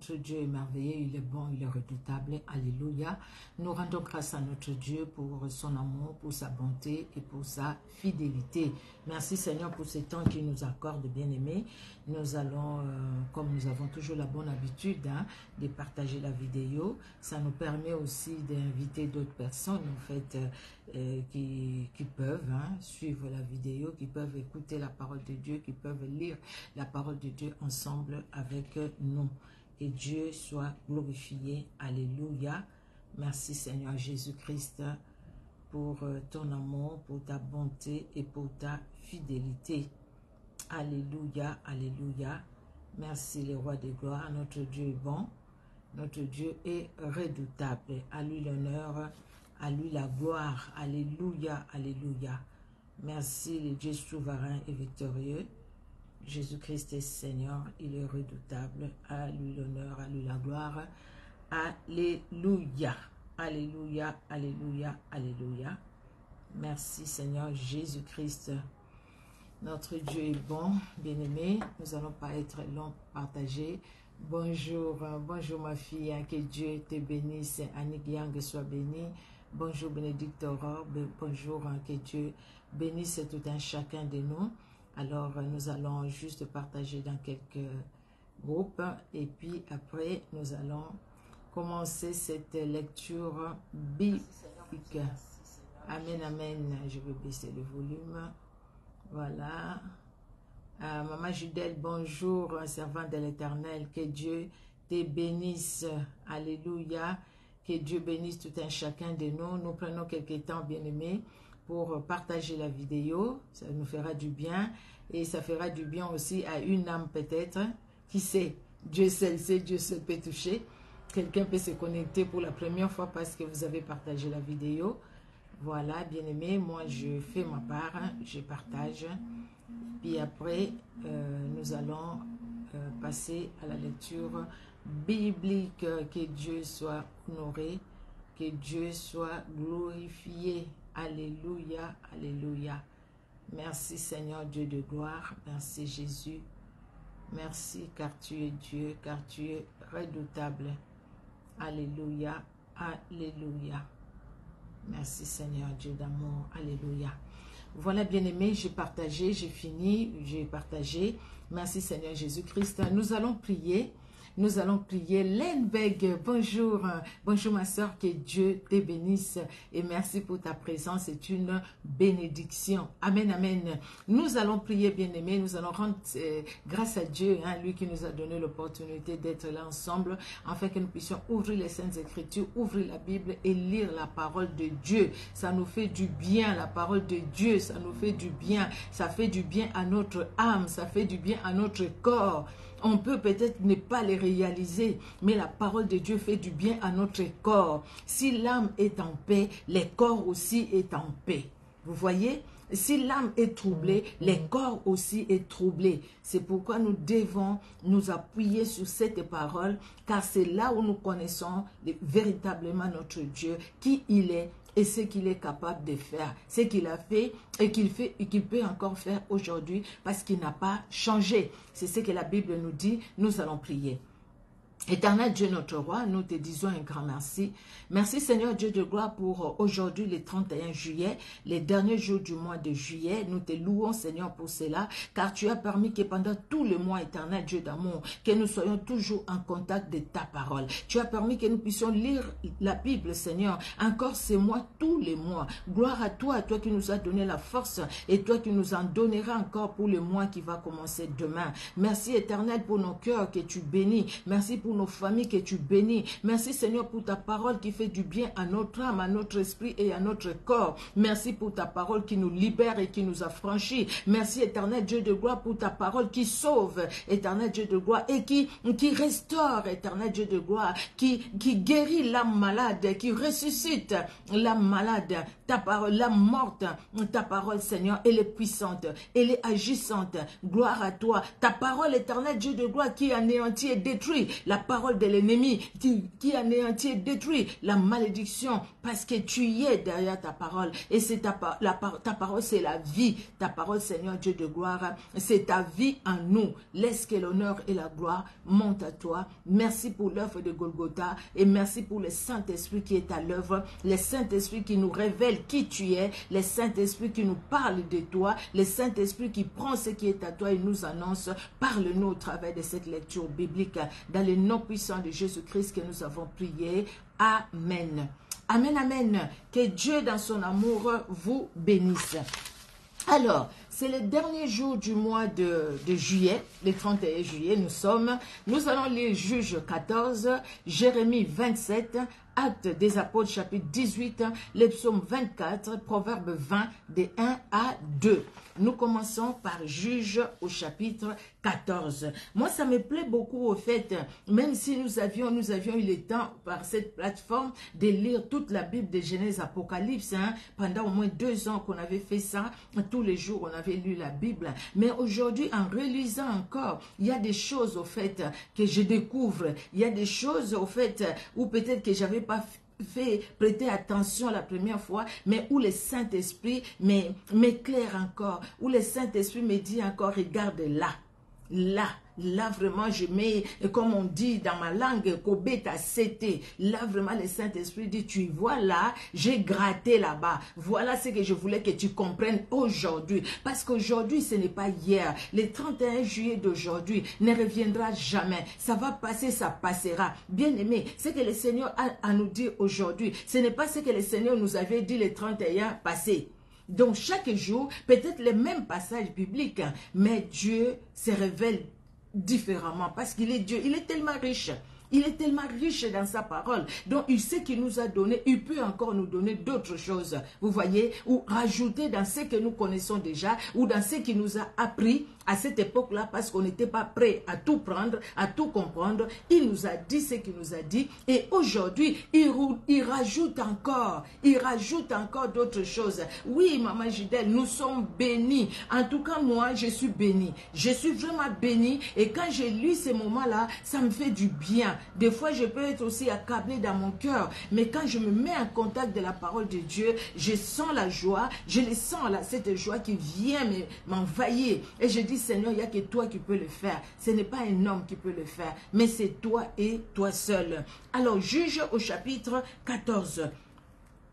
Notre Dieu est merveilleux, il est bon, il est redoutable. Alléluia. Nous rendons grâce à notre Dieu pour son amour, pour sa bonté et pour sa fidélité. Merci Seigneur pour ce temps qu'il nous accorde, bien-aimés. Nous allons, comme nous avons toujours la bonne habitude, de partager la vidéo. Ça nous permet aussi d'inviter d'autres personnes, en fait, qui peuvent suivre la vidéo, qui peuvent écouter la parole de Dieu, qui peuvent lire la parole de Dieu ensemble avec nous. Que Dieu soit glorifié. Alléluia. Merci Seigneur Jésus-Christ pour ton amour, pour ta bonté et pour ta fidélité. Alléluia, alléluia. Merci le roi des gloires. Notre Dieu est bon. Notre Dieu est redoutable. À lui l'honneur, à lui la gloire. Alléluia, alléluia. Merci le Dieu souverain et victorieux. Jésus-Christ est Seigneur, il est redoutable. À lui l'honneur, à lui la gloire. Alléluia, alléluia, alléluia, alléluia. Merci Seigneur Jésus-Christ. Notre Dieu est bon, bien-aimé. Nous n'allons pas être long, partager. Bonjour, bonjour ma fille, que Dieu te bénisse. Annie Yang soit bénie. Bonjour Bénédicte Aurore, bonjour, que Dieu bénisse tout un chacun de nous. Alors, nous allons juste partager dans quelques groupes et puis après, nous allons commencer cette lecture biblique. Amen, amen. Je vais baisser le volume. Voilà. Maman Judelle, bonjour, servante de l'Éternel. Que Dieu te bénisse. Alléluia. Que Dieu bénisse tout un chacun de nous. Nous prenons quelques temps, bien-aimés, pour partager la vidéo. Ça nous fera du bien. Et ça fera du bien aussi à une âme peut-être. Qui sait? Dieu seul sait, Dieu seul peut toucher. Quelqu'un peut se connecter pour la première fois parce que vous avez partagé la vidéo. Voilà, bien-aimés, moi je fais ma part, je partage. Puis après, nous allons passer à la lecture biblique. Que Dieu soit honoré, que Dieu soit glorifié. Alléluia, alléluia. Merci Seigneur Dieu de gloire, merci Jésus. Merci car tu es Dieu, car tu es redoutable. Alléluia, alléluia. Merci Seigneur Dieu d'amour, alléluia. Voilà bien-aimés, j'ai partagé, j'ai fini, j'ai partagé. Merci Seigneur Jésus-Christ. Nous allons prier. Nous allons prier. Lenbeg, bonjour. Bonjour ma soeur, que Dieu te bénisse. Et merci pour ta présence, c'est une bénédiction. Amen, amen. Nous allons prier, bien-aimés. Nous allons rendre grâce à Dieu, lui qui nous a donné l'opportunité d'être là ensemble, afin que nous puissions ouvrir les Saintes Écritures, ouvrir la Bible et lire la parole de Dieu. Ça nous fait du bien, la parole de Dieu. Ça nous fait du bien. Ça fait du bien à notre âme. Ça fait du bien à notre corps. On peut peut-être ne pas les réaliser, mais la parole de Dieu fait du bien à notre corps. Si l'âme est en paix, le corps aussi est en paix. Vous voyez? Si l'âme est troublée, le corps aussi est troublé. C'est pourquoi nous devons nous appuyer sur cette parole, car c'est là où nous connaissons véritablement notre Dieu, qui il est, et ce qu'il est capable de faire, ce qu'il a fait et qu'il peut encore faire aujourd'hui parce qu'il n'a pas changé. C'est ce que la Bible nous dit. Nous allons prier. Éternel Dieu notre roi, nous te disons un grand merci. Merci Seigneur Dieu de gloire pour aujourd'hui le 31 juillet, les derniers jours du mois de juillet. Nous te louons Seigneur pour cela, car tu as permis que pendant tout le mois, éternel Dieu d'amour, que nous soyons toujours en contact de ta parole. Tu as permis que nous puissions lire la Bible Seigneur, encore ces mois, tous les mois. Gloire à toi qui nous as donné la force et toi qui nous en donneras encore pour le mois qui va commencer demain. Merci éternel pour nos cœurs que tu bénis. Merci pour nos familles que tu bénis. Merci Seigneur pour ta parole qui fait du bien à notre âme, à notre esprit et à notre corps. Merci pour ta parole qui nous libère et qui nous affranchit. Merci éternel Dieu de gloire pour ta parole qui sauve, éternel Dieu de gloire, et qui restaure, éternel Dieu de gloire, qui guérit l'âme malade, qui ressuscite l'âme malade. Ta parole, l'âme morte, ta parole Seigneur, elle est puissante, elle est agissante. Gloire à toi. Ta parole éternel Dieu de gloire qui anéantit et détruit. La parole de l'ennemi qui anéantit et détruit la malédiction, parce que tu y es derrière ta parole. Et c'est ta parole, c'est la vie. Ta parole, Seigneur Dieu de gloire, c'est ta vie en nous. Laisse que l'honneur et la gloire montent à toi. Merci pour l'œuvre de Golgotha et merci pour le Saint-Esprit qui est à l'œuvre, le Saint-Esprit qui nous révèle qui tu es, le Saint-Esprit qui nous parle de toi, le Saint-Esprit qui prend ce qui est à toi et nous annonce. Parle-nous au travers de cette lecture biblique. Dans le nom puissant de Jésus-Christ que nous avons prié. Amen. Amen, amen. Que Dieu dans son amour vous bénisse. Alors, c'est le dernier jour du mois de juillet, le 31 juillet, nous allons lire Juge 14, Jérémie 27, Actes des Apôtres chapitre 18, les psaumes 24, Proverbes 20, des 1 à 2. Nous commençons par Juge au chapitre 14. Moi, ça me plaît beaucoup au fait, même si nous avions eu le temps par cette plateforme de lire toute la Bible de Genèse Apocalypse, pendant au moins 2 ans qu'on avait fait ça, tous les jours on avait lu la Bible. Mais aujourd'hui, en relisant encore, il y a des choses au fait que je découvre, il y a des choses au fait où peut-être que j'avais pas fait prêter attention la première fois, mais où le Saint-Esprit m'éclaire encore, où le Saint-Esprit me dit encore, regarde là vraiment je mets, comme on dit dans ma langue, Kobeta Sete. Là vraiment le Saint-Esprit dit, tu vois là, j'ai gratté là-bas. Voilà ce que je voulais que tu comprennes aujourd'hui. Parce qu'aujourd'hui, ce n'est pas hier. Le 31 juillet d'aujourd'hui ne reviendra jamais. Ça va passer, ça passera. Bien aimé, ce que le Seigneur a à nous dire aujourd'hui, ce n'est pas ce que le Seigneur nous avait dit le 31 passé. Donc chaque jour, peut-être les mêmes passages bibliques, mais Dieu se révèle différemment parce qu'il est Dieu. Il est tellement riche. Il est tellement riche dans sa parole. Donc, il sait qu'il nous a donné, il peut encore nous donner d'autres choses. Vous voyez, ou rajouter dans ce que nous connaissons déjà, ou dans ce qu'il nous a appris à cette époque-là, parce qu'on n'était pas prêt à tout prendre, à tout comprendre. Il nous a dit ce qu'il nous a dit. Et aujourd'hui, il rajoute encore d'autres choses. Oui, Maman Gidel, nous sommes bénis. En tout cas, moi, je suis bénie. Je suis vraiment bénie. Et quand j'ai lu ces moments-là, ça me fait du bien. Des fois, je peux être aussi accablé dans mon cœur. Mais quand je me mets en contact de la parole de Dieu, je sens la joie. Je le sens là, cette joie qui vient m'envahir. Et je dis, Seigneur, il n'y a que toi qui peux le faire. Ce n'est pas un homme qui peut le faire. Mais c'est toi et toi seul. Alors, Juge au chapitre 14.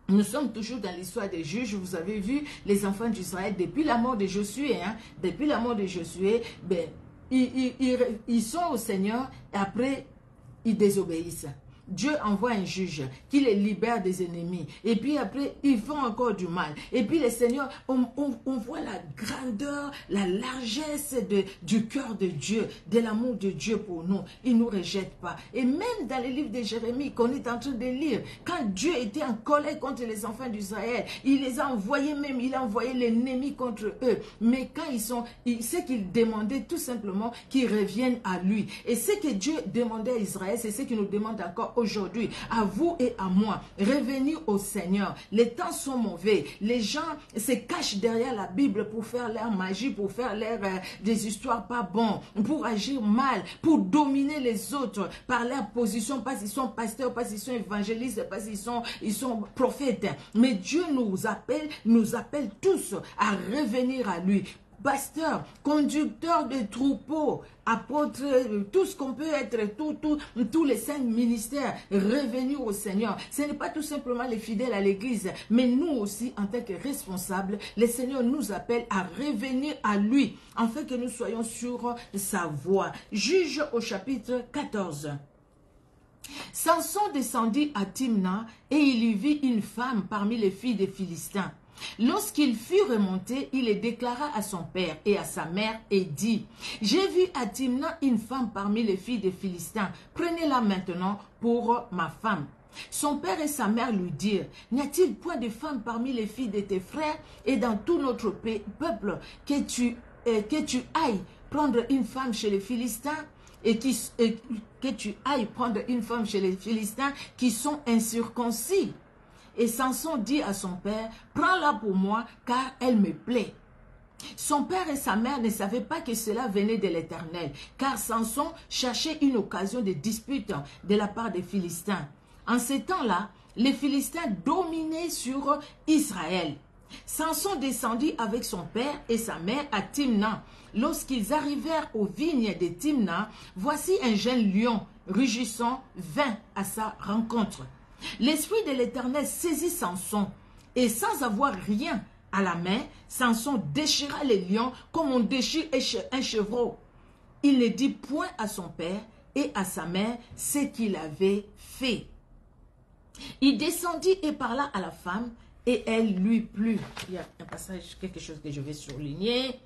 Nous sommes toujours dans l'histoire des juges. Vous avez vu les enfants d'Israël depuis la mort de Josué. Depuis la mort de Josué, ils sont au Seigneur et après, ils désobéissent. Dieu envoie un juge qui les libère des ennemis. Et puis après, ils font encore du mal. Et puis le Seigneur, on voit la grandeur, la largesse du cœur de Dieu, de l'amour de Dieu pour nous. Il ne nous rejette pas. Et même dans le livre de Jérémie qu'on est en train de lire, quand Dieu était en colère contre les enfants d'Israël, il les a envoyés même, il a envoyé l'ennemi contre eux. Mais quand c'est qu'il demandait tout simplement qu'ils reviennent à lui. Et ce que Dieu demandait à Israël, c'est ce qu'il nous demande encore aujourd'hui, à vous et à moi, revenir au Seigneur. Les temps sont mauvais. Les gens se cachent derrière la Bible pour faire leur magie, pour faire des histoires pas bonnes, pour agir mal, pour dominer les autres par leur position, parce qu'ils sont pasteurs, parce qu'ils sont évangélistes, parce qu'ils sont prophètes. Mais Dieu nous appelle tous à revenir à lui. Pasteur, conducteur de troupeaux, apôtre, tout ce qu'on peut être, tous les 5 ministères, revenus au Seigneur. Ce n'est pas tout simplement les fidèles à l'église, mais nous aussi, en tant que responsables, le Seigneur nous appelle à revenir à lui, afin que nous soyons sur sa voie. Juge au chapitre 14. Samson descendit à Timna et il y vit une femme parmi les filles des Philistins. Lorsqu'il fut remonté, il le déclara à son père et à sa mère et dit, « J'ai vu à Timna une femme parmi les filles des Philistins. Prenez-la maintenant pour ma femme. » Son père et sa mère lui dirent, « N'y a-t-il point de femme parmi les filles de tes frères et dans tout notre peuple que tu ailles prendre une femme chez les Philistins et que tu ailles prendre une femme chez les Philistins qui sont incirconcis. » Et Samson dit à son père, « Prends-la pour moi, car elle me plaît. » Son père et sa mère ne savaient pas que cela venait de l'Éternel, car Samson cherchait une occasion de dispute de la part des Philistins. En ce temps-là, les Philistins dominaient sur Israël. Samson descendit avec son père et sa mère à Timna. Lorsqu'ils arrivèrent aux vignes de Timna, voici un jeune lion rugissant vint à sa rencontre. L'esprit de l'Éternel saisit Samson et sans avoir rien à la main, Samson déchira les lions comme on déchire un chevreau. Il ne dit point à son père et à sa mère ce qu'il avait fait. Il descendit et parla à la femme et elle lui plut. Il y a un passage, quelque chose que je vais souligner.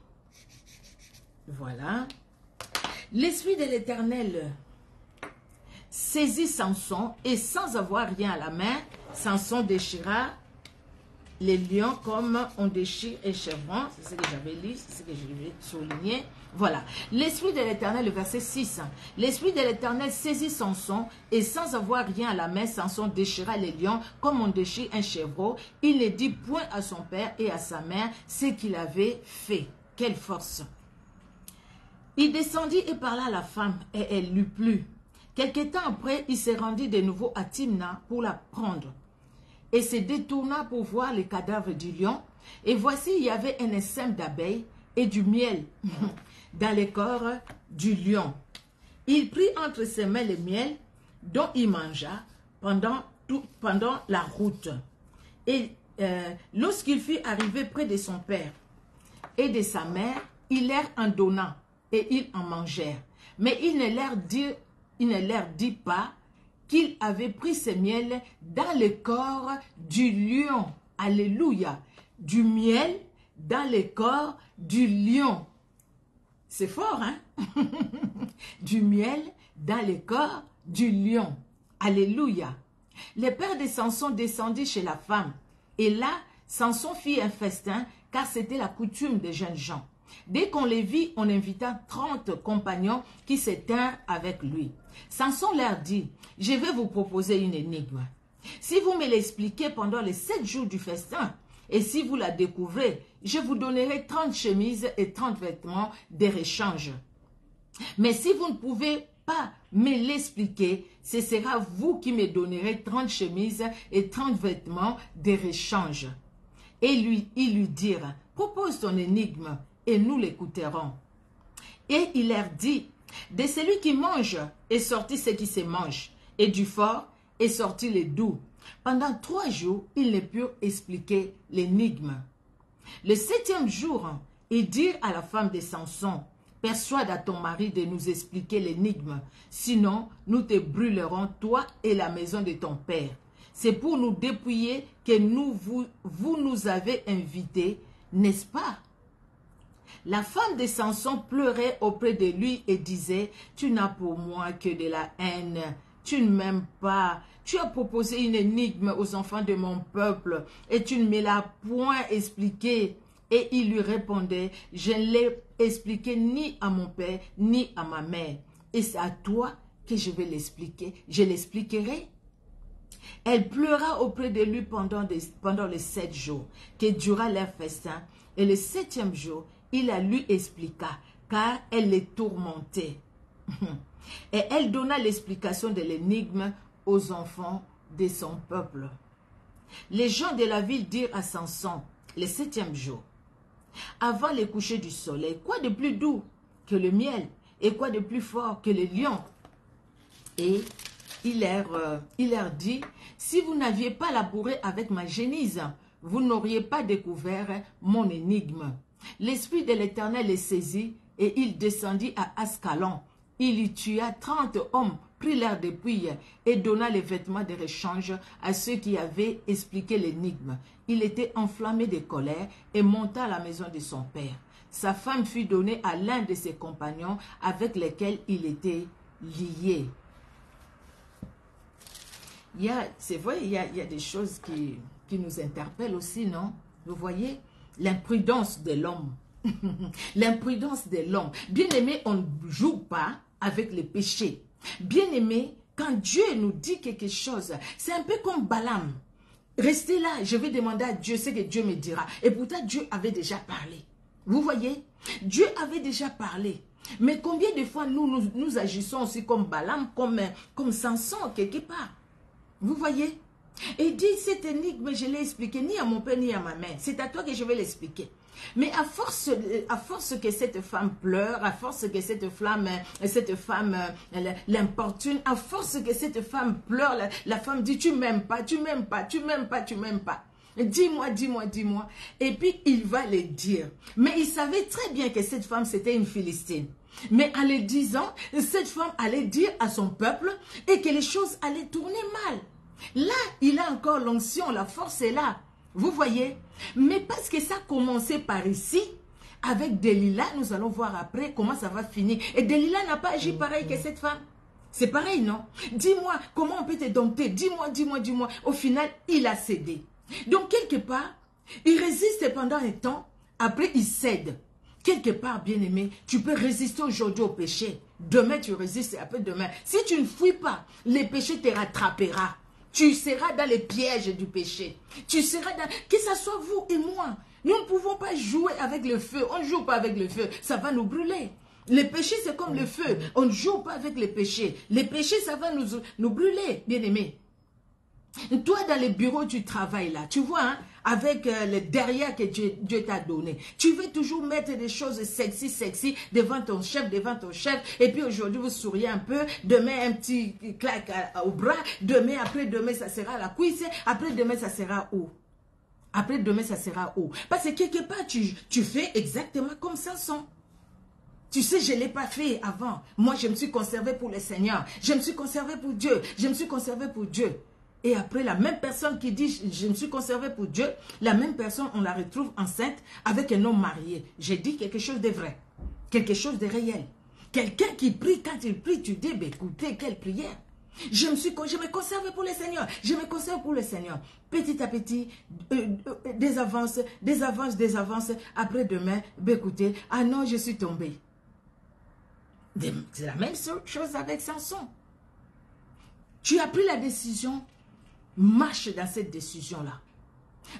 Voilà. L'esprit de l'Éternel saisit Samson et sans avoir rien à la main, Samson déchira les lions comme on déchire un chevron. C'est ce que j'avais lu, c'est ce que je vais souligner. Voilà. L'esprit de l'Éternel, le verset 6. L'esprit de l'Éternel saisit Samson et sans avoir rien à la main, Samson déchira les lions comme on déchire un chevreau. Il ne dit point à son père et à sa mère ce qu'il avait fait. Quelle force! Il descendit et parla à la femme et elle lui plut. Quelque temps après, il se rendit de nouveau à Timna pour la prendre et se détourna pour voir les cadavres du lion. Et voici, il y avait un essaim d'abeilles et du miel dans le corps du lion. Il prit entre ses mains le miel dont il mangea pendant la route. Et lorsqu'il fut arrivé près de son père et de sa mère, il leur en donna et ils en mangèrent. Mais il ne leur dit pas qu'il avait pris ce miel dans le corps du lion. Alléluia. Du miel dans le corps du lion. C'est fort, hein? Du miel dans le corps du lion. Alléluia. Le père de Samson descendit chez la femme. Et là, Samson fit un festin, car c'était la coutume des jeunes gens. Dès qu'on les vit, on invita 30 compagnons qui se tinrent avec lui. Samson leur dit, « Je vais vous proposer une énigme. Si vous me l'expliquez pendant les 7 jours du festin, et si vous la découvrez, je vous donnerai 30 chemises et 30 vêtements de rechange. Mais si vous ne pouvez pas me l'expliquer, ce sera vous qui me donnerez 30 chemises et 30 vêtements de rechange. » Et ils lui dirent, « Propose ton énigme et nous l'écouterons. » Et il leur dit, « De celui qui mange est sorti ce qui se mange, et du fort est sorti le doux. » Pendant 3 jours, ils ne purent expliquer l'énigme. Le 7e jour, ils dirent à la femme de Samson, « Persuade à ton mari de nous expliquer l'énigme, sinon nous te brûlerons, toi et la maison de ton père. C'est pour nous dépouiller que vous nous avez invités, n'est-ce pas? » La femme de Samson pleurait auprès de lui et disait, « Tu n'as pour moi que de la haine, tu ne m'aimes pas. Tu as proposé une énigme aux enfants de mon peuple et tu ne me l'as point expliqué. » Et il lui répondait, « Je ne l'ai expliqué ni à mon père ni à ma mère. Et c'est à toi que je vais l'expliquer. Je l'expliquerai. » Elle pleura auprès de lui pendant les 7 jours que dura leur festin. Et le 7e jour, il la lui expliqua, car elle les tourmentait. Et elle donna l'explication de l'énigme aux enfants de son peuple. Les gens de la ville dirent à Samson, le 7e jour, avant le coucher du soleil, quoi de plus doux que le miel et quoi de plus fort que le lion? Et il leur dit, si vous n'aviez pas labouré avec ma génisse, vous n'auriez pas découvert mon énigme. L'esprit de l'Éternel les saisit et il descendit à Ascalon. Il y tua 30 hommes, prit leur dépouille et donna les vêtements de rechange à ceux qui avaient expliqué l'énigme. Il était enflammé de colère et monta à la maison de son père. Sa femme fut donnée à l'un de ses compagnons avec lesquels il était lié. C'est vrai, il y a des choses qui nous interpellent aussi, non? Vous voyez, l'imprudence de l'homme. L'imprudence de l'homme. Bien aimé, on ne joue pas avec les péchés. Bien aimé, quand Dieu nous dit quelque chose, c'est un peu comme Balaam. Restez là, je vais demander à Dieu ce que Dieu me dira. Et pourtant, Dieu avait déjà parlé. Vous voyez, Dieu avait déjà parlé. Mais combien de fois nous agissons aussi comme Balaam, comme Samson quelque part. Vous voyez? Et dit, cette énigme, je l'ai expliqué ni à mon père ni à ma mère. C'est à toi que je vais l'expliquer. Mais à force que cette femme pleure, à force que cette femme l'importune, à force que cette femme pleure, la femme dit, tu m'aimes pas, tu m'aimes pas, tu m'aimes pas, tu m'aimes pas. Dis-moi, dis-moi, dis-moi. Et puis, il va le dire. Mais il savait très bien que cette femme, c'était une Philistine. Mais en le disant, cette femme allait dire à son peuple et que les choses allaient tourner mal. Là, il a encore l'onction, la force est là. Vous voyez? Mais parce que ça a commencé par ici, avec Delilah, nous allons voir après comment ça va finir. Et Delilah n'a pas agi pareil que cette femme. C'est pareil, non? Dis-moi, comment on peut te dompter? Dis-moi, dis-moi, dis-moi. Au final, il a cédé. Donc, quelque part, il résiste pendant un temps, après il cède. Quelque part, bien-aimé, tu peux résister aujourd'hui au péché. Demain, tu résistes, après demain. Si tu ne fuis pas, le péché te rattrapera. Tu seras dans les pièges du péché. Tu seras dans... Que ce soit vous et moi. Nous ne pouvons pas jouer avec le feu. On ne joue pas avec le feu. Ça va nous brûler. Le péché, c'est comme le feu. On ne joue pas avec le péché. Le péché, ça va nous brûler, bien-aimé. Toi, dans les bureaux du travail, là, tu vois, hein, avec le derrière que Dieu t'a donné, tu veux toujours mettre des choses sexy devant ton chef, et puis aujourd'hui, vous souriez un peu, demain, un petit claque au bras, demain, après demain, ça sera à la cuisse, après demain, ça sera où? Après demain, ça sera où? Parce que quelque part, tu fais exactement comme Samson. Tu sais, je ne l'ai pas fait avant. Moi, je me suis conservé pour le Seigneur. Je me suis conservé pour Dieu. Je me suis conservé pour Dieu. Et après, la même personne qui dit « je me suis conservé pour Dieu », la même personne, on la retrouve enceinte avec un homme marié. J'ai dit quelque chose de vrai, quelque chose de réel. Quelqu'un qui prie, quand il prie, tu dis « écoutez, quelle prière !» Je me conserve pour le Seigneur, je me conserve pour le Seigneur. Petit à petit, des avances, après demain, écoutez, ah non, je suis tombé. C'est la même chose avec Samson. Tu as pris la décision. Marche dans cette décision-là.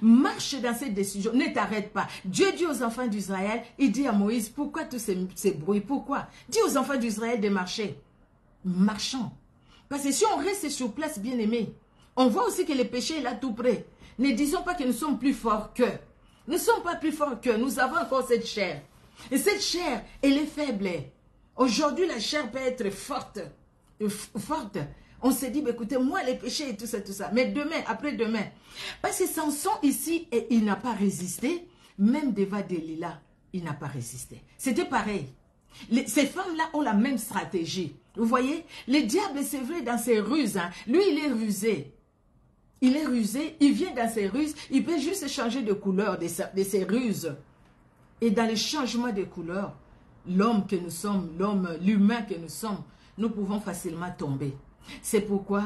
Marche dans cette décision. Ne t'arrête pas. Dieu dit aux enfants d'Israël, il dit à Moïse, pourquoi tous ces bruits? Pourquoi? Dis aux enfants d'Israël de marcher. Marchons. Parce que si on reste sur place, bien aimé, on voit aussi que le péché est là tout près. Ne disons pas que nous sommes plus forts qu'eux. Nous ne sommes pas plus forts qu'eux. Nous avons encore cette chair. Et cette chair, elle est faible. Aujourd'hui, la chair peut être forte. On s'est dit, écoutez, moi, les péchés et tout ça. Mais demain, après-demain. Parce que Samson ici, il n'a pas résisté. Même devant Delilah, il n'a pas résisté. C'était pareil. Ces femmes-là ont la même stratégie. Vous voyez? Le diable, c'est vrai, dans ses ruses. Hein. Lui, il est rusé. Il est rusé. Il vient dans ses ruses. Il peut juste changer de couleur de ses ruses. Et dans le changement de couleur, l'homme que nous sommes, l'humain que nous sommes, nous pouvons facilement tomber. C'est pourquoi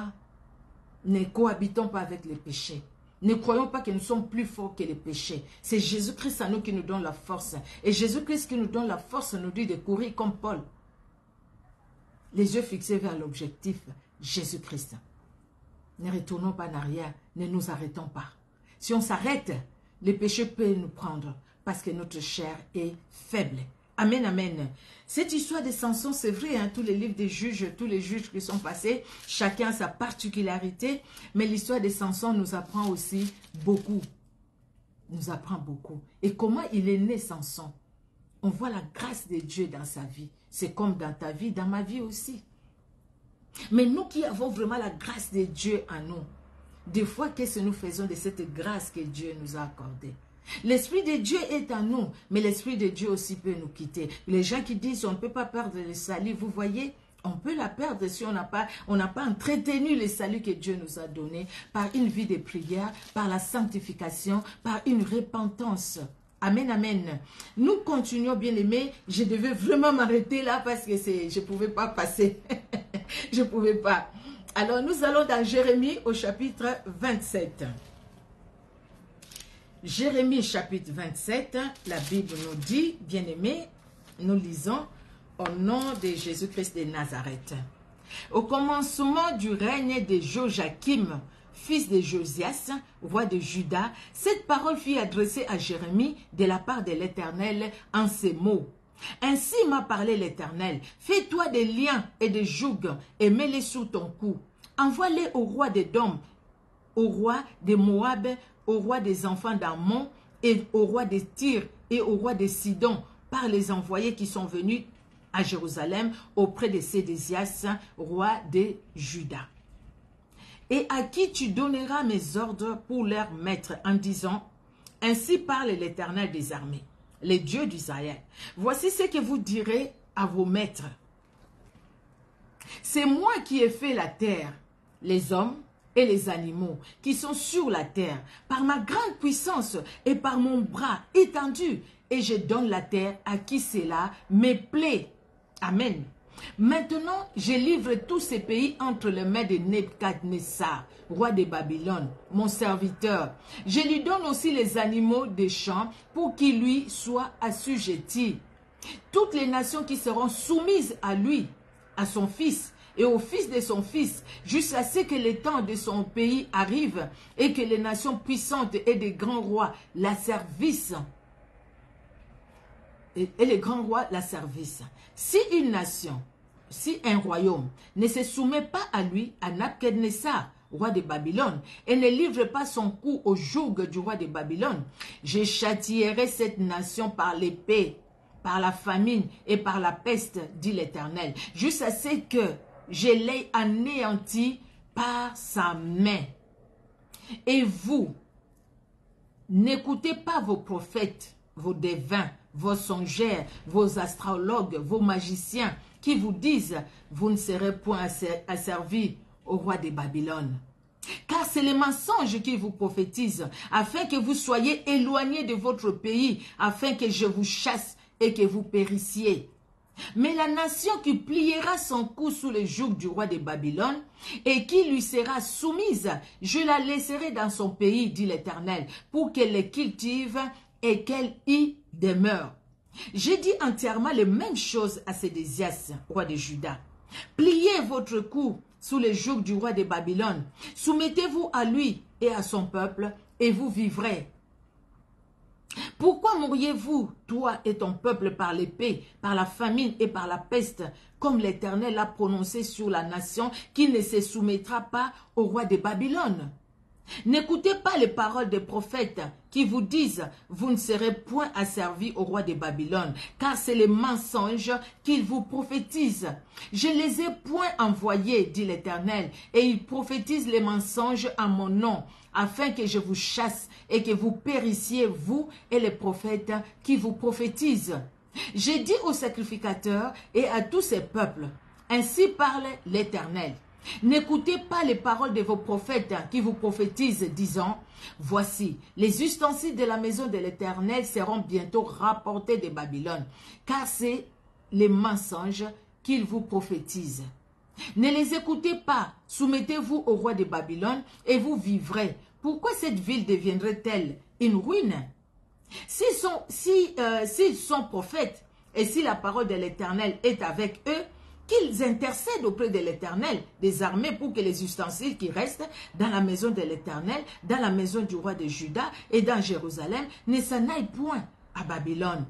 ne cohabitons pas avec les péchés. Ne croyons pas que nous sommes plus forts que les péchés. C'est Jésus-Christ à nous qui nous donne la force. Et Jésus-Christ qui nous donne la force nous dit de courir comme Paul. Les yeux fixés vers l'objectif, Jésus-Christ. Ne retournons pas en arrière, ne nous arrêtons pas. Si on s'arrête, les péchés peuvent nous prendre parce que notre chair est faible. Amen, amen. Cette histoire de Samson, c'est vrai, hein, tous les livres des juges, tous les juges qui sont passés, chacun a sa particularité, mais l'histoire de Samson nous apprend aussi beaucoup. Nous apprend beaucoup. Et comment il est né, Samson? On voit la grâce de Dieu dans sa vie. C'est comme dans ta vie, dans ma vie aussi. Mais nous qui avons vraiment la grâce de Dieu en nous, des fois, qu'est-ce que nous faisons de cette grâce que Dieu nous a accordée? L'Esprit de Dieu est en nous, mais l'Esprit de Dieu aussi peut nous quitter. Les gens qui disent on ne peut pas perdre le salut, vous voyez, on peut la perdre si on n'a pas entretenu le salut que Dieu nous a donné par une vie de prière, par la sanctification, par une repentance. Amen, amen. Nous continuons, bien aimés. Je devais vraiment m'arrêter là parce que je ne pouvais pas passer. Je ne pouvais pas. Alors, nous allons dans Jérémie au chapitre 27. Jérémie chapitre 27, la Bible nous dit, bien aimés, nous lisons au nom de Jésus-Christ de Nazareth. Au commencement du règne de Joachim, fils de Josias, roi de Juda, cette parole fut adressée à Jérémie de la part de l'Éternel en ces mots. Ainsi m'a parlé l'Éternel, fais-toi des liens et des jougs et mets-les sous ton cou. Envoie-les au roi d'Édom, au roi de Moab, au roi des enfants d'Ammon et au roi de Tyr et au roi de Sidon, par les envoyés qui sont venus à Jérusalem auprès de Sédécias, roi de Juda. Et à qui tu donneras mes ordres pour leur mettre en disant, ainsi parle l'Éternel des armées, les dieux d'Israël. Voici ce que vous direz à vos maîtres. C'est moi qui ai fait la terre, les hommes et les animaux qui sont sur la terre, par ma grande puissance et par mon bras étendu, et je donne la terre à qui cela me plaît. Amen. Maintenant, je livre tous ces pays entre les mains de Nebuchadnezzar, roi de Babylone, mon serviteur. Je lui donne aussi les animaux des champs pour qu'il lui soit assujetti. Toutes les nations qui seront soumises à lui, à son fils et au fils de son fils, jusqu'à ce que le temps de son pays arrive et que les nations puissantes et des grands rois la servissent. Et les grands rois la servissent. Si une nation, si un royaume ne se soumet pas à lui, à Nebuchadnezzar, roi de Babylone, et ne livre pas son cou au joug du roi de Babylone, je châtierai cette nation par l'épée, par la famine et par la peste, dit l'Éternel, jusqu'à ce que je l'ai anéanti par sa main. Et vous, n'écoutez pas vos prophètes, vos devins, vos songeurs, vos astrologues, vos magiciens, qui vous disent, vous ne serez point asservis au roi de Babylone. Car c'est les mensonges qu'ils vous prophétisent, afin que vous soyez éloignés de votre pays, afin que je vous chasse et que vous périssiez. Mais la nation qui pliera son cou sous le joug du roi de Babylone et qui lui sera soumise, je la laisserai dans son pays, dit l'Éternel, pour qu'elle les cultive et qu'elle y demeure. J'ai dit entièrement les mêmes choses à Sédécias, roi de Juda. Pliez votre cou sous le joug du roi de Babylone. Soumettez-vous à lui et à son peuple, et vous vivrez. Pourquoi mourriez-vous, toi et ton peuple, par l'épée, par la famine et par la peste, comme l'Éternel l'a prononcé sur la nation qui ne se soumettra pas au roi de Babylone? N'écoutez pas les paroles des prophètes qui vous disent « Vous ne serez point asservis au roi de Babylone » car c'est les mensonges qu'ils vous prophétisent. Je les ai point envoyés, dit l'Éternel, et ils prophétisent les mensonges en mon nom, afin que je vous chasse et que vous périssiez, vous et les prophètes qui vous prophétisent. J'ai dit aux sacrificateurs et à tous ces peuples, ainsi parle l'Éternel. N'écoutez pas les paroles de vos prophètes qui vous prophétisent, disant, voici, les ustensiles de la maison de l'Éternel seront bientôt rapportés de Babylone, car c'est les mensonges qu'ils vous prophétisent. Ne les écoutez pas, soumettez-vous au roi de Babylone et vous vivrez. Pourquoi cette ville deviendrait-elle une ruine? S'ils sont prophètes et si la parole de l'Éternel est avec eux, qu'ils intercèdent auprès de l'Éternel des armées pour que les ustensiles qui restent dans la maison de l'Éternel, dans la maison du roi de Juda et dans Jérusalem ne s'en aillent point à Babylone.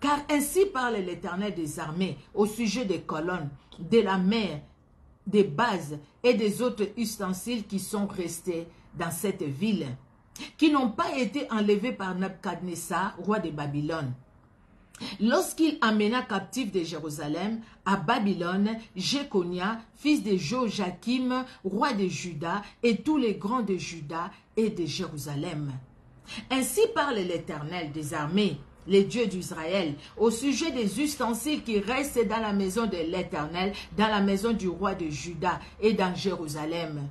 Car ainsi parle l'Éternel des armées au sujet des colonnes, de la mer, des bases et des autres ustensiles qui sont restés dans cette ville, qui n'ont pas été enlevés par Nebuchadnezzar, roi de Babylone. Lorsqu'il amena captif de Jérusalem à Babylone, Jéconia, fils de Joachim, roi de Juda, et tous les grands de Juda et de Jérusalem. Ainsi parle l'Éternel des armées, les dieux d'Israël, au sujet des ustensiles qui restent dans la maison de l'Éternel, dans la maison du roi de Juda et dans Jérusalem.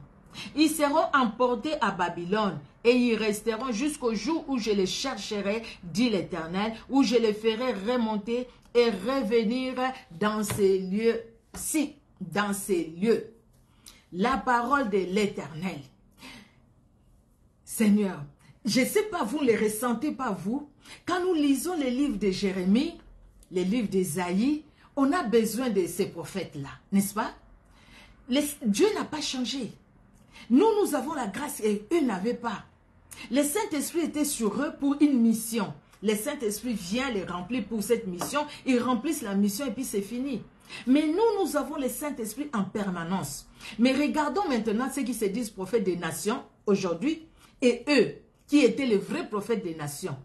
Ils seront emportés à Babylone et y resteront jusqu'au jour où je les chercherai, dit l'Éternel, où je les ferai remonter et revenir dans ces lieux-ci, dans ces lieux. La parole de l'Éternel. Seigneur, je ne sais pas, vous ne les ressentez pas, vous? Quand nous lisons les livres de Jérémie, les livres d'Ésaïe, on a besoin de ces prophètes-là, n'est-ce pas? Dieu n'a pas changé. Nous avons la grâce et eux n'avaient pas. Le Saint-Esprit était sur eux pour une mission. Le Saint-Esprit vient les remplir pour cette mission. Ils remplissent la mission et puis c'est fini. Mais nous avons le Saint-Esprit en permanence. Mais regardons maintenant ceux qui se disent prophètes des nations aujourd'hui et eux qui étaient les vrais prophètes des nations.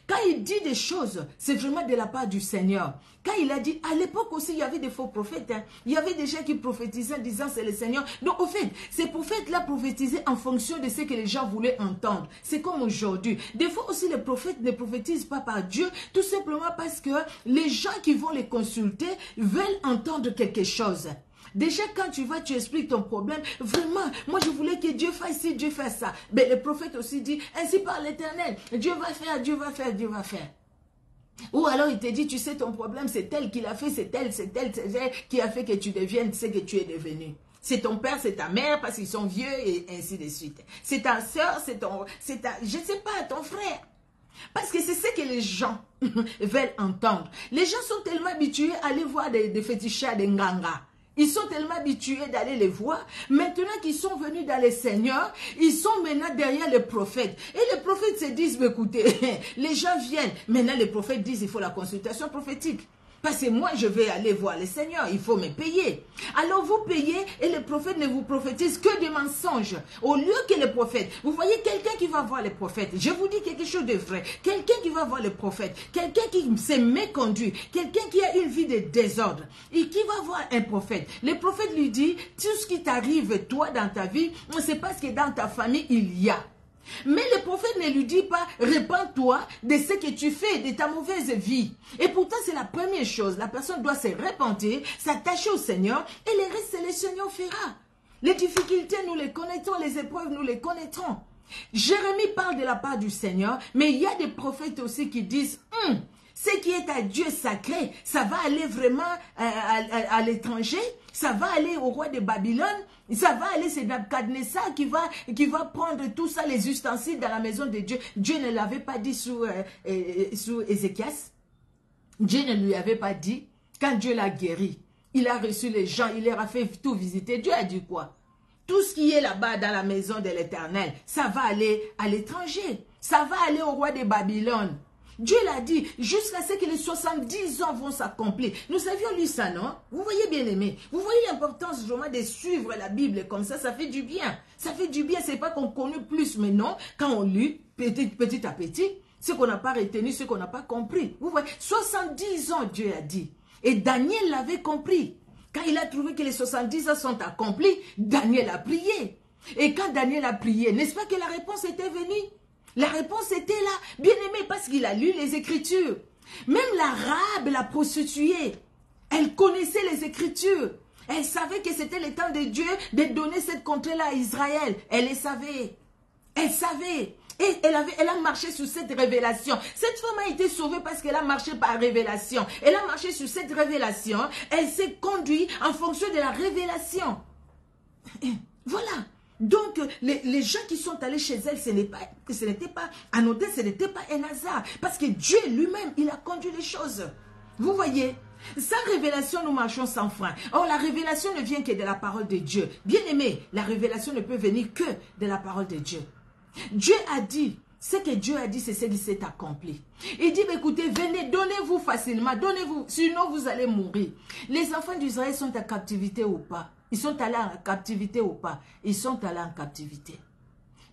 Quand il dit des choses, c'est vraiment de la part du Seigneur. Quand il a dit, à l'époque aussi, il y avait des faux prophètes. Hein. Il y avait des gens qui prophétisaient en disant c'est le Seigneur. Donc, au fait, ces prophètes-là prophétisaient en fonction de ce que les gens voulaient entendre. C'est comme aujourd'hui. Des fois aussi, les prophètes ne prophétisent pas par Dieu, tout simplement parce que les gens qui vont les consulter veulent entendre quelque chose. Déjà, quand tu vas, tu expliques ton problème. Vraiment, moi, je voulais que Dieu fasse ci, Dieu fasse ça. Mais le prophète aussi dit, ainsi par l'Éternel, Dieu va faire, Dieu va faire, Dieu va faire. Ou alors, il te dit, tu sais, ton problème, c'est tel qu'il a fait, c'est tel qui a fait que tu deviennes ce que tu es devenu. C'est ton père, c'est ta mère, parce qu'ils sont vieux, et ainsi de suite. C'est ta soeur, je ne sais pas, ton frère. Parce que c'est ce que les gens veulent entendre. Les gens sont tellement habitués à aller voir des fétichards, des nganga. Ils sont tellement habitués d'aller les voir. Maintenant qu'ils sont venus dans les seigneurs, ils sont maintenant derrière les prophètes. Et les prophètes se disent, écoutez, les gens viennent. Maintenant les prophètes disent, il faut la consultation prophétique. Parce que moi, je vais aller voir le Seigneur, il faut me payer. Alors vous payez et le prophète ne vous prophétise que des mensonges. Au lieu que le prophète, vous voyez quelqu'un qui va voir le prophète, je vous dis quelque chose de vrai, quelqu'un qui va voir le prophète, quelqu'un qui s'est méconduit, quelqu'un qui a une vie de désordre, et qui va voir un prophète. Le prophète lui dit, tout ce qui t'arrive toi dans ta vie, c'est parce que dans ta famille il y a. Mais le prophète ne lui dit pas, répands-toi de ce que tu fais, de ta mauvaise vie. Et pourtant, c'est la première chose. La personne doit se repentir, s'attacher au Seigneur, et le reste, le Seigneur fera. Les difficultés, nous les connaîtrons, les épreuves, nous les connaîtrons. Jérémie parle de la part du Seigneur, mais il y a des prophètes aussi qui disent, ce qui est à Dieu sacré, ça va aller vraiment à l'étranger, ça va aller au roi de Babylone, ça va aller, c'est Nabuchodonosor qui va prendre tout ça, les ustensiles dans la maison de Dieu. Dieu ne l'avait pas dit sous Ézéchias. Dieu ne lui avait pas dit. Quand Dieu l'a guéri, il a reçu les gens, il leur a fait tout visiter. Dieu a dit quoi? Tout ce qui est là-bas dans la maison de l'Éternel, ça va aller à l'étranger. Ça va aller au roi de Babylone. Dieu l'a dit, jusqu'à ce que les 70 ans vont s'accomplir. Nous avions lu ça, non? Vous voyez, bien aimé. Vous voyez l'importance vraiment de suivre la Bible comme ça fait du bien. Ça fait du bien, c'est pas qu'on connaît plus, mais non, quand on lit, petit à petit, ce qu'on n'a pas retenu, ce qu'on n'a pas compris. Vous voyez, 70 ans, Dieu a dit. Et Daniel l'avait compris. Quand il a trouvé que les 70 ans sont accomplis, Daniel a prié. Et quand Daniel a prié, n'est-ce pas que la réponse était venue? La réponse était là, bien aimé, parce qu'il a lu les Écritures. Même l'arabe, la prostituée, elle connaissait les Écritures. Elle savait que c'était le temps de Dieu de donner cette contrée-là à Israël. Elle les savait. Elle savait. Et elle a marché sur cette révélation. Cette femme a été sauvée parce qu'elle a marché par révélation. Elle a marché sur cette révélation. Elle s'est conduite en fonction de la révélation. Voilà. Donc, les gens qui sont allés chez elle, ce n'était pas anodin, ce n'était pas un hasard. Parce que Dieu lui-même, il a conduit les choses. Vous voyez, sans révélation, nous marchons sans frein. Or, la révélation ne vient que de la parole de Dieu. Bien aimé, la révélation ne peut venir que de la parole de Dieu. Dieu a dit, ce que Dieu a dit, c'est ce qui s'est accompli. Il dit, écoutez, venez, donnez-vous facilement, donnez-vous, sinon vous allez mourir. Les enfants d'Israël sont en captivité ou pas? Ils sont allés en captivité ou pas? Ils sont allés en captivité.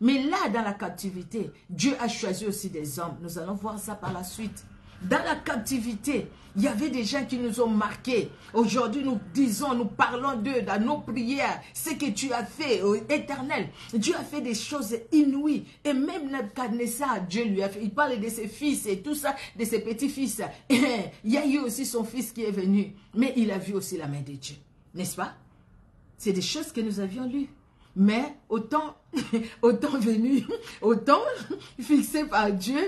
Mais là, dans la captivité, Dieu a choisi aussi des hommes. Nous allons voir ça par la suite. Dans la captivité, il y avait des gens qui nous ont marqués. Aujourd'hui, nous disons, nous parlons d'eux dans nos prières. Ce que tu as fait, éternel. Dieu a fait des choses inouïes. Et même Nabuchodonosor, Dieu lui a fait. Il parle de ses fils et tout ça, de ses petits-fils. Il y a eu aussi son fils qui est venu. Mais il a vu aussi la main de Dieu. N'est-ce pas? C'est des choses que nous avions lues. Mais autant venu, autant fixé par Dieu,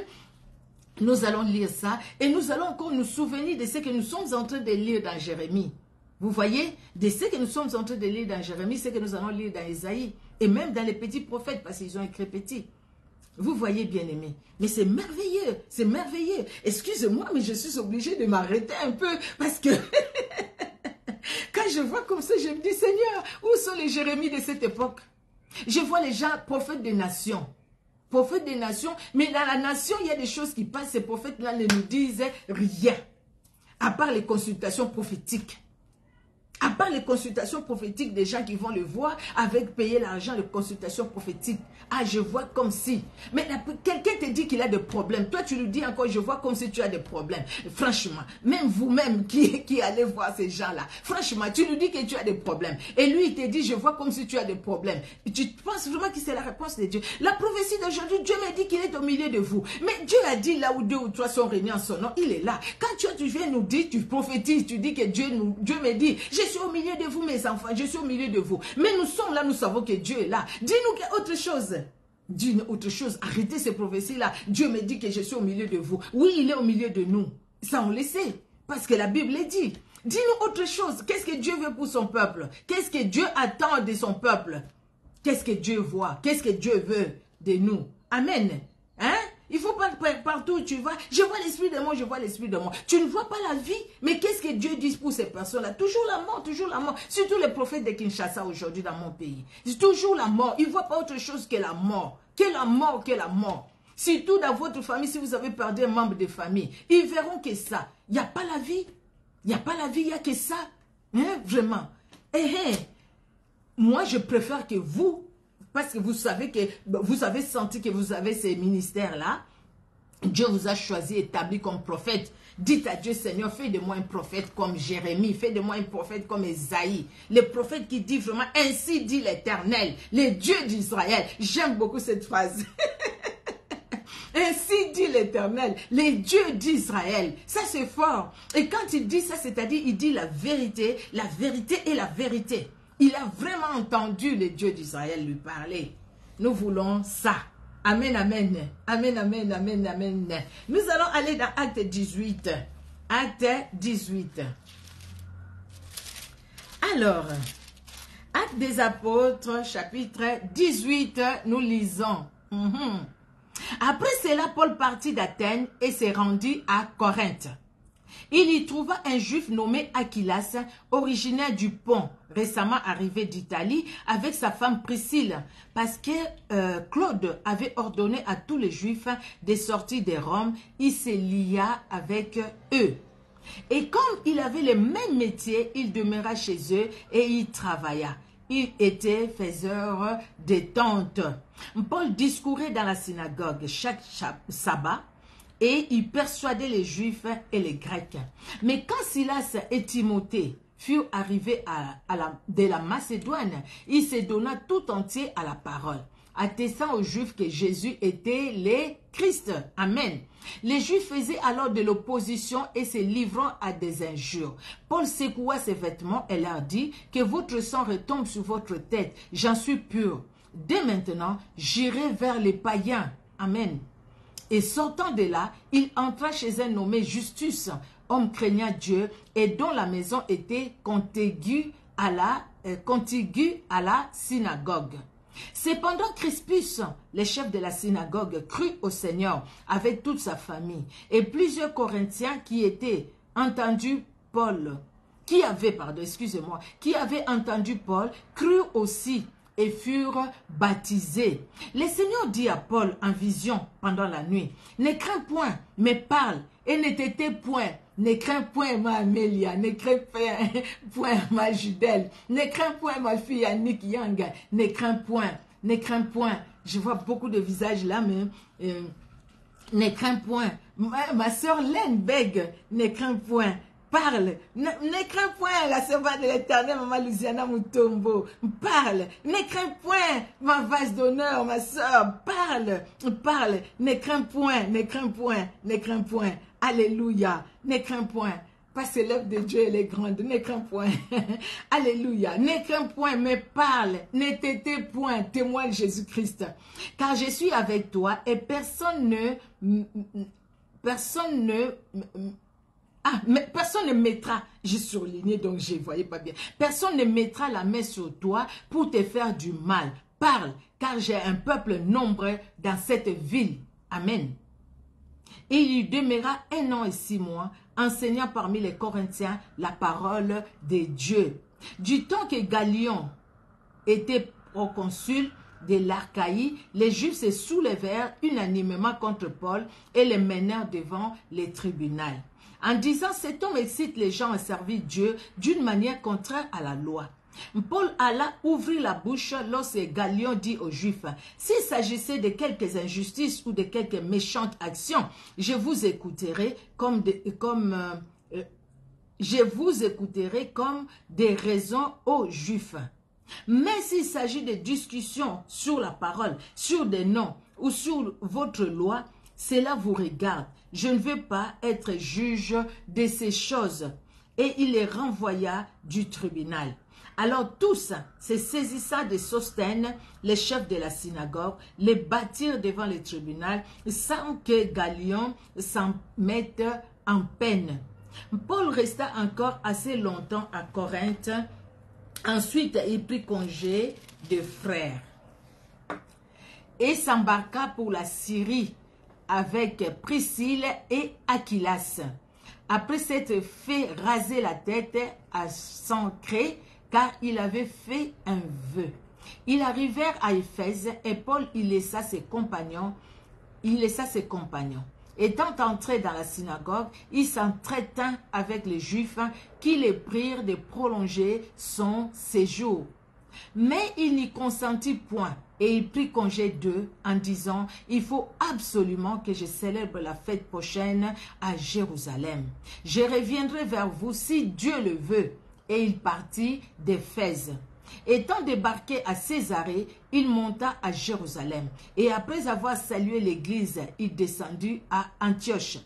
nous allons lire ça et nous allons encore nous souvenir de ce que nous sommes en train de lire dans Jérémie. Vous voyez, de ce que nous sommes en train de lire dans Jérémie, ce que nous allons lire dans Isaïe et même dans les petits prophètes parce qu'ils ont écrit petit. Vous voyez, bien aimé. Mais c'est merveilleux, c'est merveilleux. Excusez-moi, mais je suis obligée de m'arrêter un peu parce que quand je vois comme ça, je me dis, Seigneur, où sont les Jérémies de cette époque? Je vois les gens prophètes des nations. Prophètes des nations, mais dans la nation, il y a des choses qui passent. Ces prophètes-là ne nous disent rien, à part les consultations prophétiques. À part les consultations prophétiques des gens qui vont le voir avec payer l'argent de consultations prophétiques. Ah, je vois comme si. Mais quelqu'un te dit qu'il a des problèmes. Toi, tu lui dis encore, je vois comme si tu as des problèmes. Franchement, même vous-même qui allez voir ces gens-là, franchement, tu lui dis que tu as des problèmes. Et lui, il te dit, je vois comme si tu as des problèmes. Et tu penses vraiment que c'est la réponse de Dieu. La prophétie d'aujourd'hui, Dieu m'a dit qu'il est au milieu de vous. Mais Dieu a dit là où 2 ou 3 sont réunis en son nom, il est là. Quand tu viens nous dire, tu prophétises, tu dis que Dieu me dit, je suis au milieu de vous, mes enfants, je suis au milieu de vous. Mais nous sommes là, nous savons que Dieu est là. Dis-nous autre chose. Dis-nous autre chose. Arrêtez ces prophéties-là. Dieu me dit que je suis au milieu de vous. Oui, il est au milieu de nous. Ça, on le sait. Parce que la Bible est dit. Dis-nous autre chose. Qu'est-ce que Dieu veut pour son peuple? Qu'est-ce que Dieu attend de son peuple? Qu'est-ce que Dieu voit? Qu'est-ce que Dieu veut de nous? Amen. Hein? Il faut pas partout où tu vas. Je vois l'esprit de mort, je vois l'esprit de mort. Tu ne vois pas la vie. Mais qu'est-ce que Dieu dit pour ces personnes-là? Toujours la mort, toujours la mort. Surtout les prophètes de Kinshasa aujourd'hui dans mon pays. C'est toujours la mort. Ils ne voient pas autre chose que la mort. Que la mort, que la mort. Surtout dans votre famille, si vous avez perdu un membre de famille, ils verront que ça. Il n'y a pas la vie. Il n'y a pas la vie, il n'y a que ça. Hein? Vraiment. Moi, je préfère que vous, parce que vous avez senti que vous avez ces ministères-là. Dieu vous a choisi, établi comme prophète. Dites à Dieu, Seigneur, fais de moi un prophète comme Jérémie, fais de moi un prophète comme Esaïe. Les prophètes qui disent vraiment, ainsi dit l'Éternel, le Dieu d'Israël. J'aime beaucoup cette phrase. Ainsi dit l'Éternel, les dieux d'Israël. Ça, c'est fort. Et quand il dit ça, c'est-à-dire, il dit la vérité et la vérité. Il a vraiment entendu les dieux d'Israël lui parler. Nous voulons ça. Amen, amen. Amen, amen, amen, amen. Nous allons aller dans Acte 18. Acte 18. Alors, Acte des Apôtres, chapitre 18, nous lisons. Après cela, Paul partit d'Athènes et s'est rendu à Corinthe. Il y trouva un juif nommé Aquilas, originaire du Pont, récemment arrivé d'Italie, avec sa femme Priscille, parce que Claude avait ordonné à tous les juifs de sortir de Rome. Il se lia avec eux. Et comme il avait le même métier, il demeura chez eux et il travailla. Il était faiseur de tentes. Paul discourait dans la synagogue chaque sabbat et il persuadait les Juifs et les Grecs. Mais quand Silas et Timothée furent arrivés de la Macédoine, il se donna tout entier à la parole, attestant aux Juifs que Jésus était le Christ. Amen. Les Juifs faisaient alors de l'opposition et se livrant à des injures. Paul secoua ses vêtements et leur dit que votre sang retombe sur votre tête. J'en suis pur. Dès maintenant, j'irai vers les païens. Amen. Et sortant de là, il entra chez un nommé Justus, homme craignant Dieu et dont la maison était contiguë à la synagogue. Cependant, Crispus, le chef de la synagogue, crut au Seigneur avec toute sa famille. Et plusieurs Corinthiens qui avaient entendu Paul, crurent aussi et furent baptisés. Le Seigneur dit à Paul en vision pendant la nuit, « Ne crains point, mais parle, et ne t'étais point. Ne crains point ma Amélia, ne crains point ma Judelle, ne crains point ma fille Annick Yang, ne crains point, ne crains point. » Je vois beaucoup de visages là, mais ne crains point. Ma soeur Len bègue, ne crains point. Parle, ne crains point la servante de l'Éternel, maman Luciana Mutombo. Parle, ne crains point ma vase d'honneur, ma soeur. Parle, ne crains point, ne crains point, ne crains point. Alléluia, ne crains point. Parce que l'œuvre de Dieu, elle est grande, ne crains point. Alléluia, ne crains point, mais parle, ne t'étais point, témoigne Jésus-Christ. Car je suis avec toi et personne ne mettra, j'ai surligné donc je ne voyais pas bien, personne ne mettra la main sur toi pour te faire du mal. Parle, car j'ai un peuple nombreux dans cette ville. Amen. Et il y demeura 1 an et 6 mois, enseignant parmi les Corinthiens la parole de Dieu. Du temps que Galion était proconsul de l'Achaïe, les Juifs se soulevèrent unanimement contre Paul et le menèrent devant les tribunaux. En disant, cet homme excite les gens à servir Dieu d'une manière contraire à la loi. Paul alla ouvrir la bouche lorsque Galion dit aux Juifs, s'il s'agissait de quelques injustices ou de quelques méchantes actions, je vous écouterai comme des raisons aux Juifs. Mais s'il s'agit de discussions sur la parole, sur des noms ou sur votre loi, cela vous regarde. Je ne veux pas être juge de ces choses. Et il les renvoya du tribunal. Alors tous, se saisissant de Sosthène, les chefs de la synagogue, les battirent devant le tribunal sans que Galion s'en mette en peine. Paul resta encore assez longtemps à Corinthe. Ensuite, il prit congé de frères et s'embarqua pour la Syrie avec Priscille et Aquilas. Après s'être fait raser la tête à Sancré, car il avait fait un vœu. Ils arrivèrent à Éphèse et Paul y laissa ses compagnons. Étant entré dans la synagogue, il s'entretint avec les Juifs qui les prirent de prolonger son séjour. Mais il n'y consentit point et il prit congé d'eux en disant, il faut absolument que je célèbre la fête prochaine à Jérusalem. Je reviendrai vers vous si Dieu le veut. Et il partit d'Éphèse. Étant débarqué à Césarée, il monta à Jérusalem. Et après avoir salué l'église, il descendit à Antioche.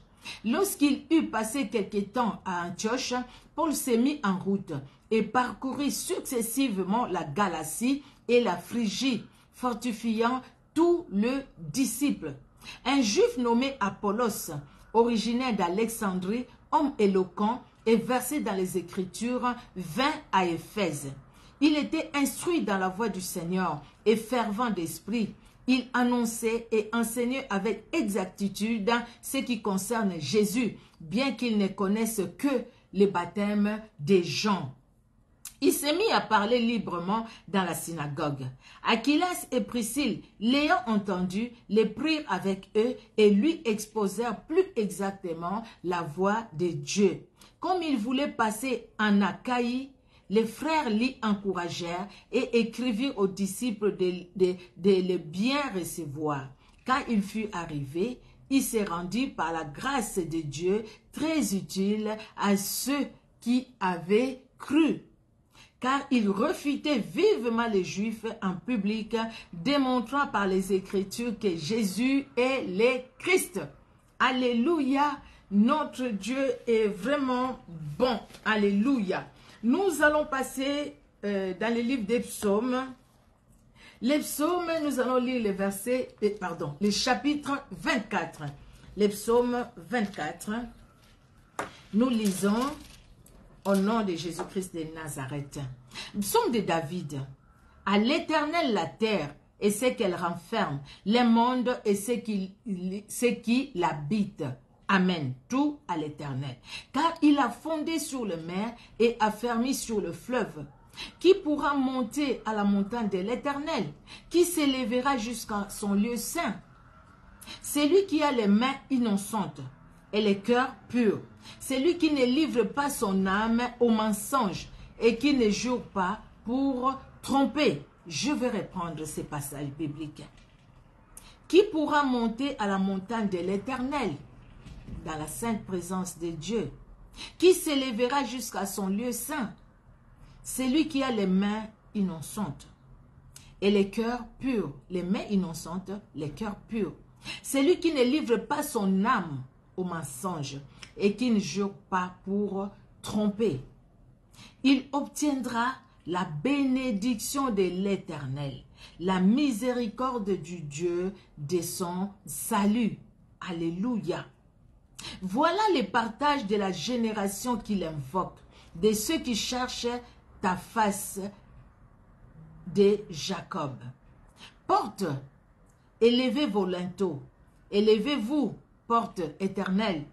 Lorsqu'il eut passé quelque temps à Antioche, Paul s'est mis en route et parcourut successivement la Galatie et la Phrygie, fortifiant tous les disciples. Un juif nommé Apollos, originaire d'Alexandrie, homme éloquent et versé dans les Écritures, vint à Éphèse. Il était instruit dans la voie du Seigneur et fervent d'esprit. Il annonçait et enseignait avec exactitude ce qui concerne Jésus, bien qu'il ne connaisse que le baptême des gens. Il s'est mis à parler librement dans la synagogue. Aquilas et Priscille, l'ayant entendu, les prirent avec eux et lui exposèrent plus exactement la voie de Dieu. Comme il voulait passer en Achaïe, les frères l'y encouragèrent et écrivirent aux disciples de le bien recevoir. Quand il fut arrivé, il se rendit par la grâce de Dieu très utile à ceux qui avaient cru. Car il refutait vivement les Juifs en public, démontrant par les Écritures que Jésus est le Christ. Alléluia, notre Dieu est vraiment bon. Alléluia. Nous allons passer dans le livre des psaumes. Les psaumes, nous allons lire le chapitre 24. Les psaumes 24. Nous lisons au nom de Jésus-Christ de Nazareth. Psaume de David. À l'Éternel la terre et ce qu'elle renferme, les mondes et ce qui l'habitent. Amen. Tout à l'Éternel. Car il a fondé sur le mer et affermi sur le fleuve. Qui pourra monter à la montagne de l'Éternel? Qui s'élèvera jusqu'à son lieu saint? C'est lui qui a les mains innocentes et les cœurs purs. C'est lui qui ne livre pas son âme au mensonge et qui ne jure pas pour tromper. Je vais reprendre ces passages bibliques. Qui pourra monter à la montagne de l'Éternel, dans la sainte présence de Dieu? Qui s'élèvera jusqu'à son lieu saint? C'est lui qui a les mains innocentes et les cœurs purs. Les mains innocentes, les cœurs purs. C'est lui qui ne livre pas son âme au mensonge et qui ne jure pas pour tromper. Il obtiendra la bénédiction de l'Éternel, la miséricorde du Dieu de son salut. Alléluia. Voilà le partage de la génération qu'il invoque, de ceux qui cherchent ta face de Jacob. Porte, élevez vos linteaux, élevez-vous, porte éternelle,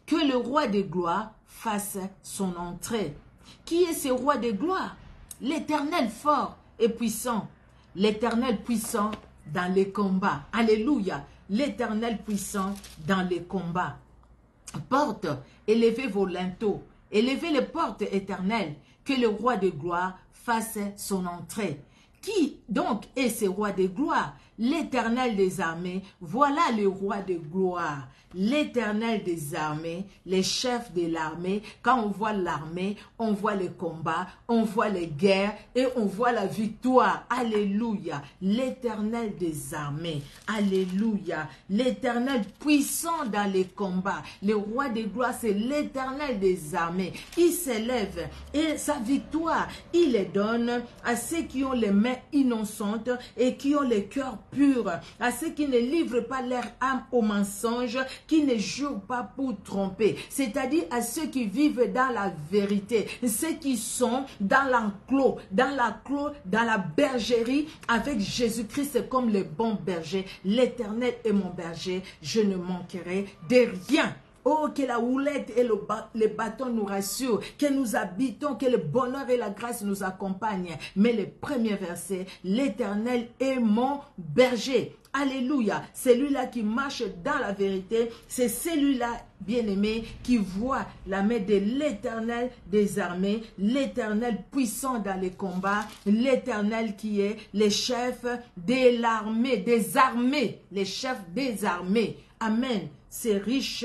que le roi de gloire fasse son entrée. Qui est ce roi de gloire? L'Éternel fort et puissant, l'Éternel puissant dans les combats. Alléluia. L'Éternel puissant dans les combats. Portes, élevez vos linteaux, élevez les portes éternelles, que le roi de gloire fasse son entrée. Qui donc est ce roi de gloire? L'Éternel des armées, voilà le roi de gloire. L'Éternel des armées, les chefs de l'armée. Quand on voit l'armée, on voit les combats, on voit les guerres et on voit la victoire. Alléluia. L'Éternel des armées. Alléluia. L'Éternel puissant dans les combats. Le roi de gloire, c'est l'Éternel des armées. Il s'élève et sa victoire, il les donne à ceux qui ont les mains innocentes et qui ont les cœurs purs, à ceux qui ne livrent pas leur âme au mensonge, qui ne jurent pas pour tromper, c'est-à-dire à ceux qui vivent dans la vérité, ceux qui sont dans l'enclos, dans la bergerie avec Jésus-Christ comme le bon berger. L'Éternel est mon berger, je ne manquerai de rien. Oh, que la houlette et le bâton nous rassurent, que nous habitons, que le bonheur et la grâce nous accompagnent. Mais le premier verset, l'Éternel est mon berger. Alléluia. Celui-là qui marche dans la vérité, c'est celui-là, bien-aimé, qui voit la main de l'Éternel des armées, l'Éternel puissant dans les combats, l'Éternel qui est le chef de l'armée, des armées, les chefs des armées. Amen. C'est riche.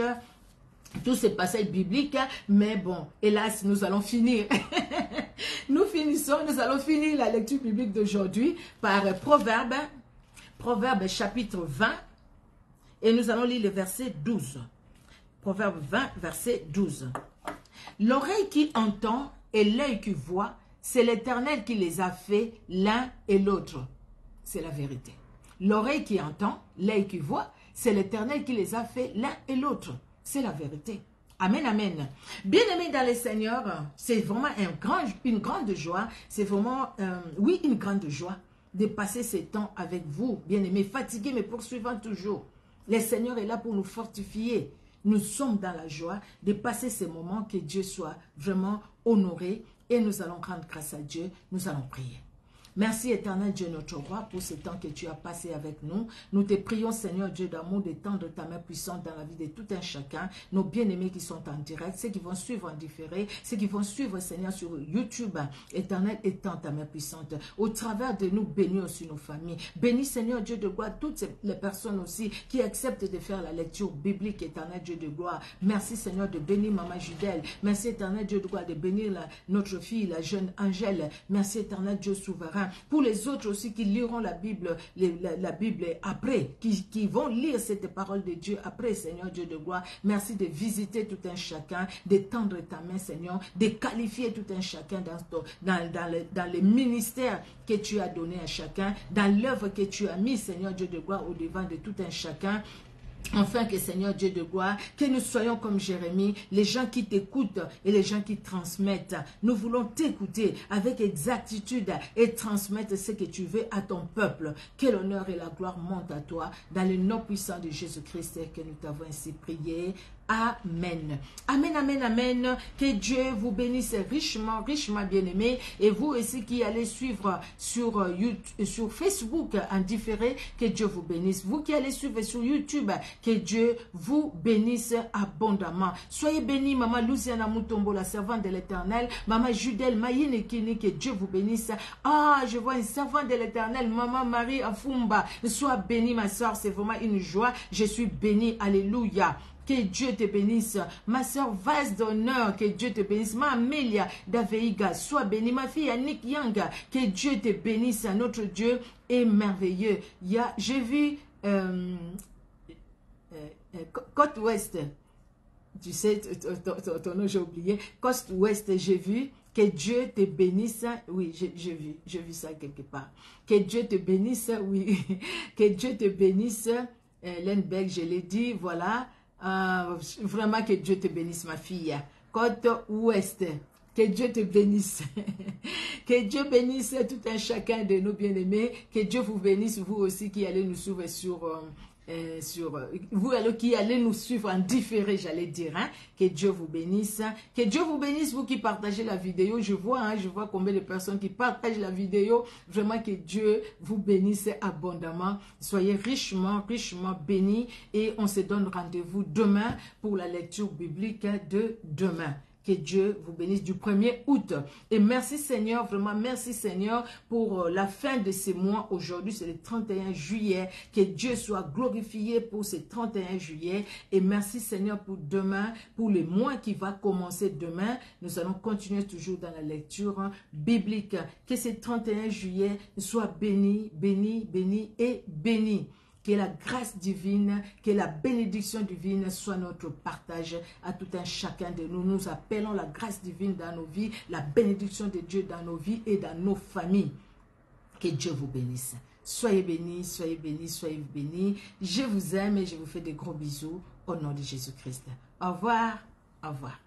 Tous ces passages bibliques, mais bon, hélas, nous allons finir. Nous allons finir la lecture biblique d'aujourd'hui par Proverbe chapitre 20, et nous allons lire le verset 12. Proverbe 20, verset 12. L'oreille qui entend et l'œil qui voit, c'est l'Éternel qui les a fait l'un et l'autre. C'est la vérité. L'oreille qui entend, l'œil qui voit, c'est l'Éternel qui les a fait l'un et l'autre. C'est la vérité. Amen, amen. Bien-aimés dans le Seigneur, c'est vraiment une grande joie. C'est vraiment, oui, une grande joie de passer ce temps avec vous, bien-aimés, fatigués mais poursuivant toujours. Le Seigneur est là pour nous fortifier. Nous sommes dans la joie de passer ces moments, que Dieu soit vraiment honoré, et nous allons rendre grâce à Dieu. Nous allons prier. Merci éternel Dieu notre roi pour ce temps que tu as passé avec nous. Nous te prions Seigneur Dieu d'amour, d'étendre ta main puissante dans la vie de tout un chacun. Nos bien-aimés qui sont en direct, ceux qui vont suivre en différé, ceux qui vont suivre Seigneur sur YouTube. Éternel, étends ta main puissante. Au travers de nous, bénis aussi nos familles. Bénis Seigneur Dieu de gloire toutes les personnes aussi qui acceptent de faire la lecture biblique. Éternel Dieu de gloire. Merci Seigneur de bénir Maman Judelle. Merci éternel Dieu de gloire de bénir notre fille, la jeune Angèle. Merci éternel Dieu souverain. Pour les autres aussi qui liront la Bible, la Bible après, qui vont lire cette parole de Dieu après, Seigneur Dieu de gloire, merci de visiter tout un chacun, d'étendre ta main, Seigneur, de qualifier tout un chacun dans les ministères que tu as donné à chacun, dans l'œuvre que tu as mis, Seigneur Dieu de gloire, au devant de tout un chacun. Enfin que Seigneur Dieu de gloire, que nous soyons comme Jérémie, les gens qui t'écoutent et les gens qui transmettent. Nous voulons t'écouter avec exactitude et transmettre ce que tu veux à ton peuple. Que l'honneur et la gloire montent à toi dans le nom puissant de Jésus-Christ que nous t'avons ainsi prié. Amen. Amen, amen, amen. Que Dieu vous bénisse richement, richement bien-aimés. Et vous aussi qui allez suivre sur Facebook en différé, que Dieu vous bénisse. Vous qui allez suivre sur YouTube, que Dieu vous bénisse abondamment. Soyez bénis, Maman Luciana Mutombo, la servante de l'Éternel. Maman Judelle Mayine Kini, que Dieu vous bénisse. Ah, je vois une servante de l'Éternel, Maman Marie Afumba. Sois bénie, ma soeur, c'est vraiment une joie. Je suis bénie, alléluia. Que Dieu te bénisse. Ma soeur Vase d'honneur, que Dieu te bénisse. Ma Amélia Daveiga, sois bénie. Ma fille Annick Yanga, que Dieu te bénisse. Notre Dieu est merveilleux. J'ai vu Côte Ouest. Tu sais, ton nom j'ai oublié. Côte Ouest, j'ai vu. Que Dieu te bénisse. Oui, j'ai vu ça quelque part. Que Dieu te bénisse. Oui, que Dieu te bénisse. Lenbeck, je l'ai dit, voilà. Vraiment que Dieu te bénisse, ma fille. Côte Ouest, que Dieu te bénisse. Que Dieu bénisse tout un chacun de nos bien-aimés. Que Dieu vous bénisse, vous aussi qui allez nous suivre vous qui allez nous suivre en différé, j'allais dire, hein, que Dieu vous bénisse. Que Dieu vous bénisse, vous qui partagez la vidéo. Je vois combien de personnes qui partagent la vidéo. Vraiment que Dieu vous bénisse abondamment. Soyez richement, richement bénis. Et on se donne rendez-vous demain pour la lecture biblique de demain. Que Dieu vous bénisse du 1er août. Et merci Seigneur, vraiment merci Seigneur pour la fin de ces mois. Aujourd'hui, c'est le 31 juillet. Que Dieu soit glorifié pour ce 31 juillet. Et merci Seigneur pour demain, pour le mois qui va commencer demain. Nous allons continuer toujours dans la lecture biblique. Que ce 31 juillet soit béni, béni, béni et béni. Que la grâce divine, que la bénédiction divine soit notre partage à tout un chacun de nous. Nous appelons la grâce divine dans nos vies, la bénédiction de Dieu dans nos vies et dans nos familles. Que Dieu vous bénisse. Soyez bénis, soyez bénis, soyez bénis. Je vous aime et je vous fais de gros bisous au nom de Jésus-Christ. Au revoir, au revoir.